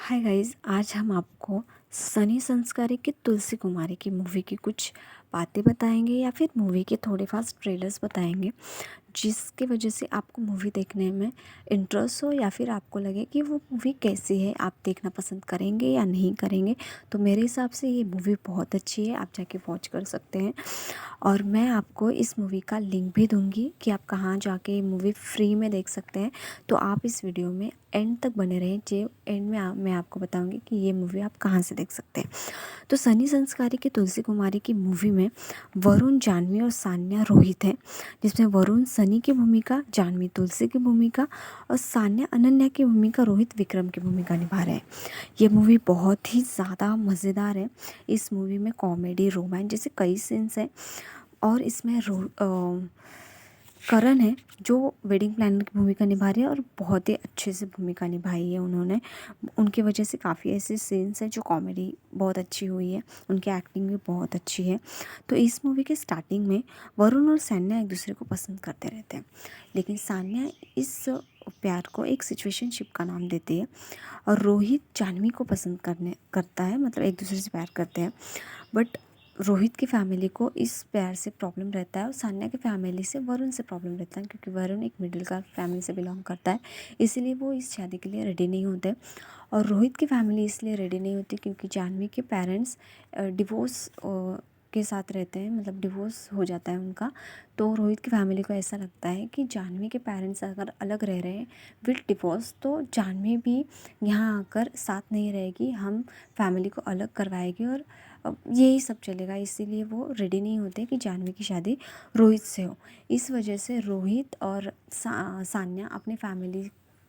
Hi guys, आज हम आपको सनी संस्कारी की तुलसी कुमारी की मूवी की कुछ बातें बताएंगे या फिर मूवी के थोड़े फास्ट ट्रेलर्स बताएंगे जिसकी वजह से आपको मूवी देखने में इंटरेस्ट हो या फिर आपको लगे कि वो मूवी कैसी है, आप देखना पसंद करेंगे या नहीं करेंगे। तो मेरे हिसाब से ये मूवी बहुत अच्छी है, आप जाके वॉच कर सकते हैं। और मैं आपको इस मूवी का लिंक भी दूंगी कि आप कहाँ जाके ये मूवी फ्री में देख सकते हैं। तो आप इस वीडियो में एंड तक बने रहें, जो एंड में मैं आपको बताऊंगी कि ये मूवी आप कहाँ से देख सकते हैं। तो सनी संस्कारी की तुलसी कुमारी की मूवी में वरुण, जानवी और सान्या रोहित हैं, जिसमें वरुण सनी की भूमिका, जानवी तुलसी की भूमिका और सान्या अनन्या की भूमिका, रोहित विक्रम की भूमिका निभा रहे हैं। ये मूवी बहुत ही ज़्यादा मज़ेदार है। इस मूवी में कॉमेडी, रोमांस जैसे कई सीन्स हैं और इसमें करण है जो वेडिंग प्लानर की भूमिका निभा रही है और बहुत ही अच्छे से भूमिका निभाई है उन्होंने। उनकी वजह से काफ़ी ऐसे सीन्स हैं जो कॉमेडी बहुत अच्छी हुई है, उनकी एक्टिंग भी बहुत अच्छी है। तो इस मूवी के स्टार्टिंग में वरुण और सान्या एक दूसरे को पसंद करते रहते हैं, लेकिन सान्या इस प्यार को एक सिचुएशनशिप का नाम देती है और रोहित जानवी को पसंद करता है, मतलब एक दूसरे से प्यार करते हैं। बट रोहित की फैमिली को इस प्यार से प्रॉब्लम रहता है और सान्या की फैमिली से वरुण से प्रॉब्लम रहता है, क्योंकि वरुण एक मिडिल क्लास फैमिली से बिलोंग करता है, इसीलिए वो इस शादी के लिए रेडी नहीं होते। और रोहित की फैमिली इसलिए रेडी नहीं होती क्योंकि जानवी के पेरेंट्स डिवोर्स के साथ रहते हैं, मतलब डिवोर्स हो जाता है उनका। तो रोहित की फैमिली को ऐसा लगता है कि जानवी के पेरेंट्स अगर अलग रह रहे हैं विद डिवोर्स, तो जानवी भी यहाँ आकर साथ नहीं रहेगी, हम फैमिली को अलग करवाएगी और यही सब चलेगा। इसीलिए वो रेडी नहीं होते कि जानवी की शादी रोहित से हो। इस वजह से रोहित और सान्या अपनी फैमिली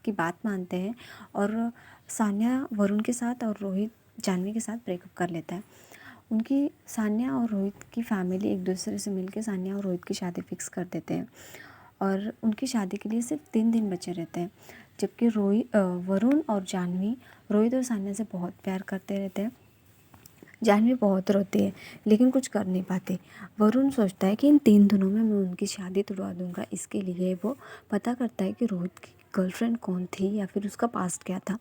की बात मानते हैं और सान्या वरुण के साथ और रोहित जानवी के साथ ब्रेकअप कर लेता है। उनकी सान्या और रोहित की फैमिली एक दूसरे से मिलकर सान्या और रोहित की शादी फिक्स कर देते हैं और उनकी शादी के लिए सिर्फ 3 दिन बचे रहते हैं। जबकि वरुण और जानवी रोहित और सान्या से बहुत प्यार करते रहते हैं। जानवी बहुत रोती है लेकिन कुछ कर नहीं पाती। वरुण सोचता है कि इन 3 दिनों में मैं उनकी शादी तुड़वा दूंगा। इसके लिए वो पता करता है कि रोहित की गर्लफ्रेंड कौन थी या फिर उसका पास्ट क्या था।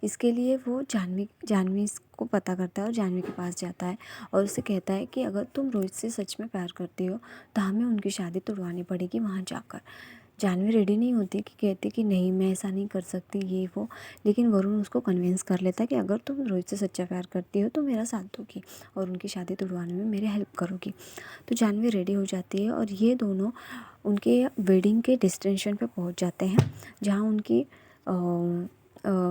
इसके लिए वो जानवी को पता करता है और जानवी के पास जाता है और उसे कहता है कि अगर तुम रोहित से सच में प्यार करती हो तो हमें उनकी शादी तुड़वानी पड़ेगी वहाँ जाकर। जानवी रेडी नहीं होती, कि कहती कि नहीं मैं ऐसा नहीं कर सकती ये वो, लेकिन वरुण उसको कन्विंस कर लेता है कि अगर तुम रोहित से सच्चा प्यार करती हो तो मेरा साथ दोगी और उनकी शादी तुड़वाने में मेरी हेल्प करोगी। तो जानवी रेडी हो जाती है और ये दोनों उनके वेडिंग के डेस्टिनेशन पे पहुंच जाते हैं जहाँ उनकी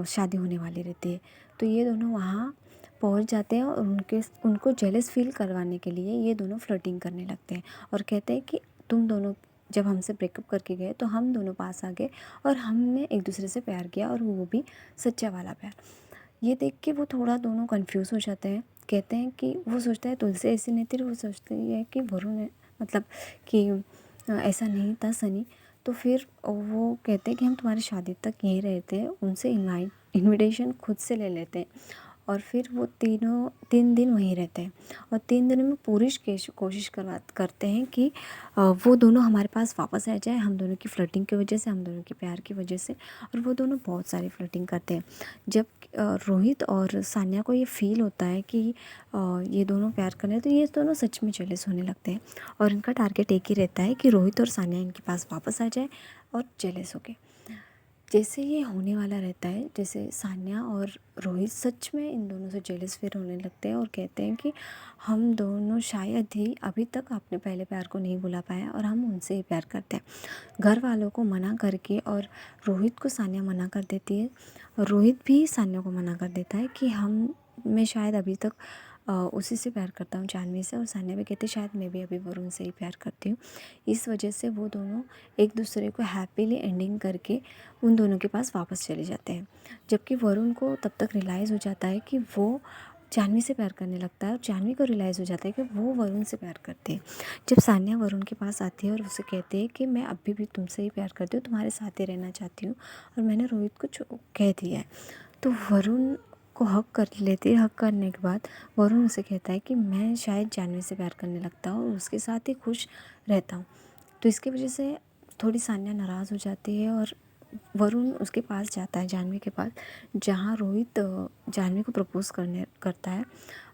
शादी होने वाली रहती है। तो ये दोनों वहाँ पहुंच जाते हैं और उनको जेलस फील करवाने के लिए ये दोनों फ्लर्टिंग करने लगते हैं और कहते हैं कि तुम दोनों जब हमसे ब्रेकअप करके गए तो हम दोनों पास आ गए और हमने एक दूसरे से प्यार किया और वो भी सच्चा वाला प्यार। ये देख के वो थोड़ा दोनों कंफ्यूज हो जाते हैं। कहते हैं कि वो सोचता है तुलसी ऐसी नहीं थी, वो सोचती है कि वरुण है, मतलब कि ऐसा नहीं था सनी। तो फिर वो कहते हैं कि हम तुम्हारी शादी तक यहीं रहते हैं, उनसे इनविटेशन खुद से ले लेते हैं और फिर वो 3 दिन वहीं रहते हैं और 3 दिनों में पूरी कोशिश करते हैं कि वो दोनों हमारे पास वापस आ जाए, हम दोनों की फ्लर्टिंग की वजह से, हम दोनों के प्यार की वजह से। और वो दोनों बहुत सारी फ्लर्टिंग करते हैं। जब रोहित और सान्या को ये फील होता है कि ये दोनों प्यार कर रहे हैं, तो ये दोनों सच में जेलस होने लगते हैं और इनका टारगेट एक ही रहता है कि रोहित और सान्या इनके पास वापस आ जाए और जेलस हो गए। जैसे ये होने वाला रहता है, जैसे सान्या और रोहित सच में इन दोनों से जेलस फील होने लगते हैं और कहते हैं कि हम दोनों शायद ही अभी तक अपने पहले प्यार को नहीं भुला पाए और हम उनसे ही प्यार करते हैं। घर वालों को मना करके और रोहित को सान्या मना कर देती है और रोहित भी सान्या को मना कर देता है कि मैं शायद अभी तक उसी से प्यार करता हूँ, जानवी से। और सान्या भी कहती है शायद मैं भी अभी वरुण से ही प्यार करती हूँ। इस वजह से वो दोनों एक दूसरे को हैप्पीली एंडिंग करके उन दोनों के पास वापस चले जाते हैं। जबकि वरुण को तब तक रियलाइज़ हो जाता है कि वो जानवी से प्यार करने लगता है और जानवी को रियलाइज़ हो जाता है कि वो वरुण से प्यार करती है। जब सान्या वरुण के पास आती है और उसे कहती है कि मैं अभी भी तुमसे ही प्यार करती हूँ, तुम्हारे साथ ही रहना चाहती हूँ और मैंने रोहित को कह दिया है, तो वरुण को हक कर लेती है। हक करने के बाद वरुण उसे कहता है कि मैं शायद जानवी से प्यार करने लगता हूँ और उसके साथ ही खुश रहता हूँ। तो इसकी वजह से थोड़ी सान्या नाराज़ हो जाती है और वरुण उसके पास जाता है, जाह्नवी के पास, जहाँ रोहित जाह्नवी को प्रपोज़ करता है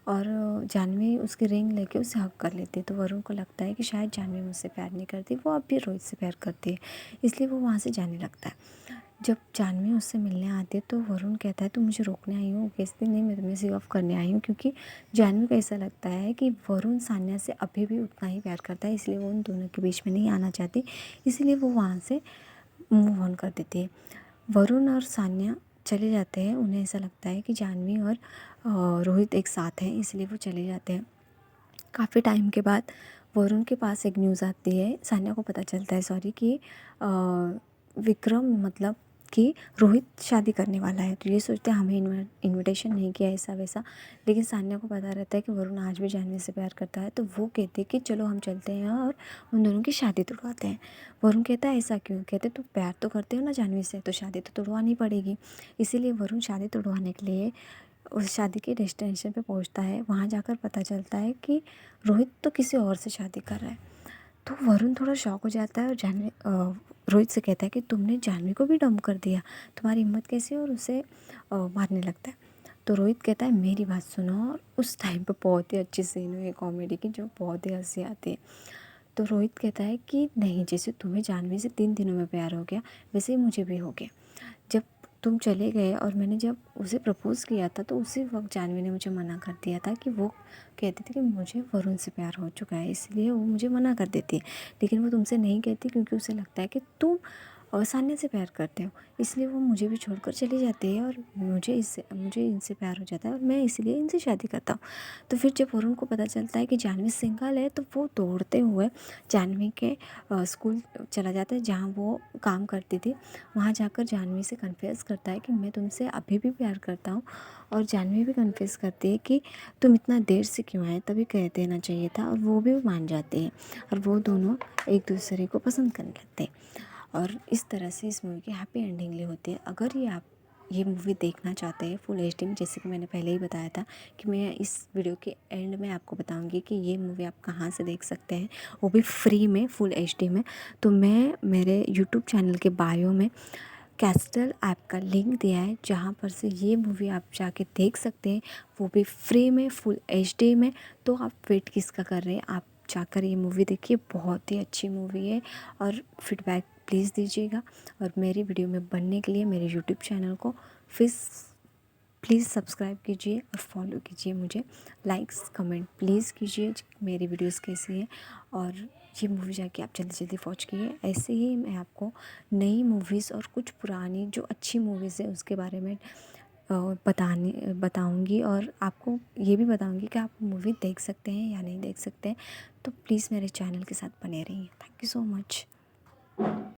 और जाह्नवी उसकी रिंग लेके उसे हग कर लेती है। तो वरुण को लगता है कि शायद जाह्नवी मुझसे प्यार नहीं करती, वो अब भी रोहित से प्यार करती है, इसलिए वो वहाँ से जाने लगता है। जब जाह्नवी उससे मिलने आती है तो वरुण कहता है, तुम मुझे रोकने आई हो? कहती नहीं, मैं तुम्हें सी ऑफ करने आई हूँ, क्योंकि जाह्नवी को ऐसा लगता है कि वरुण सान्या से अभी भी उतना ही प्यार करता है, इसलिए वो उन दोनों के बीच में नहीं आना चाहती, इसलिए वो वहाँ से मूव ऑन कर देती है। वरुण और सान्या चले जाते हैं, उन्हें ऐसा लगता है कि जाह्नवी और रोहित एक साथ हैं, इसलिए वो चले जाते हैं। काफ़ी टाइम के बाद वरुण के पास एक न्यूज़ आती है, सान्या को पता चलता है, सॉरी, कि विक्रम मतलब कि रोहित शादी करने वाला है। तो ये सोचते हैं हमें इनविटेशन नहीं किया, ऐसा वैसा, लेकिन सान्या को पता रहता है कि वरुण आज भी जाह्नवी से प्यार करता है। तो वो कहते हैं कि चलो हम चलते हैं और उन दोनों की शादी तुड़वाते हैं। वरुण कहता है ऐसा क्यों? कहते तुम प्यार तो करते हो ना जाह्नवी से, तो शादी तो तुड़वानी पड़ेगी। इसीलिए वरुण शादी तुड़वाने के लिए उस शादी के डेस्टिनेशन पे पहुंचता है। वहाँ जाकर पता चलता है कि रोहित तो किसी और से शादी कर रहा है। तो वरुण थोड़ा शॉक हो जाता है और जाह्नवी रोहित से कहता है कि तुमने जाह्नवी को भी डंप कर दिया, तुम्हारी हिम्मत कैसी है, और उसे मारने लगता है। तो रोहित कहता है मेरी बात सुनो, और उस टाइम पे बहुत ही अच्छी सीन हुई है कॉमेडी की, जो बहुत ही हंसी आती है। तो रोहित कहता है कि नहीं, जैसे तुम्हें जाह्नवी से 3 दिनों में प्यार हो गया, वैसे ही मुझे भी हो गया। जब तुम चले गए और मैंने जब उसे प्रपोज़ किया था, तो उसी वक्त जाह्नवी ने मुझे मना कर दिया था कि वो कहती थी कि मुझे वरुण से प्यार हो चुका है, इसलिए वो मुझे मना कर देती है। लेकिन वो तुमसे नहीं कहती, क्योंकि उसे लगता है कि तुम सान्या से प्यार करते हो, इसलिए वो मुझे भी छोड़कर चली जाती है, और मुझे इनसे प्यार हो जाता है, और मैं इसलिए इनसे शादी करता हूँ। तो फिर जब वरुण को पता चलता है कि जाह्नवी सिंगल है, तो वो दौड़ते हुए जाह्नवी के स्कूल चला जाता है, जहाँ वो काम करती थी। वहाँ जाकर जाह्नवी से कन्फेस करता है कि मैं तुमसे अभी भी प्यार करता हूँ, और जाह्नवी भी कन्फेस करती है कि तुम इतना देर से क्यों आए, तभी कह देना चाहिए था, और वो भी मान जाती है, और वो दोनों एक दूसरे को पसंद करने लगते हैं। और इस तरह से इस मूवी की हैप्पी एंडिंगली होती है। अगर ये आप ये मूवी देखना चाहते हैं फुल एचडी में, जैसे कि मैंने पहले ही बताया था कि मैं इस वीडियो के एंड में आपको बताऊंगी कि ये मूवी आप कहाँ से देख सकते हैं, वो भी फ्री में फुल एचडी में। तो मैं मेरे यूट्यूब चैनल के बायो में कैस्टल ऐप का लिंक दिया है, जहाँ पर से ये मूवी आप जाके देख सकते हैं, वो भी फ्री में फुल एचडी में। तो आप वेट किसका कर रहे हैं, आप जाकर ये मूवी देखिए, बहुत ही अच्छी मूवी है। और फीडबैक प्लीज़ दीजिएगा, और मेरी वीडियो में बनने के लिए मेरे यूट्यूब चैनल को फिर प्लीज़ सब्सक्राइब कीजिए और फॉलो कीजिए मुझे, लाइक्स कमेंट प्लीज़ कीजिए मेरी वीडियोस कैसी हैं, और ये मूवी जाके आप जल्दी जल्दी वॉच कीजिए। ऐसे ही मैं आपको नई मूवीज़ और कुछ पुरानी जो अच्छी मूवीज़ है उसके बारे में बताऊंगी, और आपको ये भी बताऊंगी कि आप मूवी देख सकते हैं या नहीं देख सकते हैं। तो प्लीज़ मेरे चैनल के साथ बने रहिए। Thank you so much.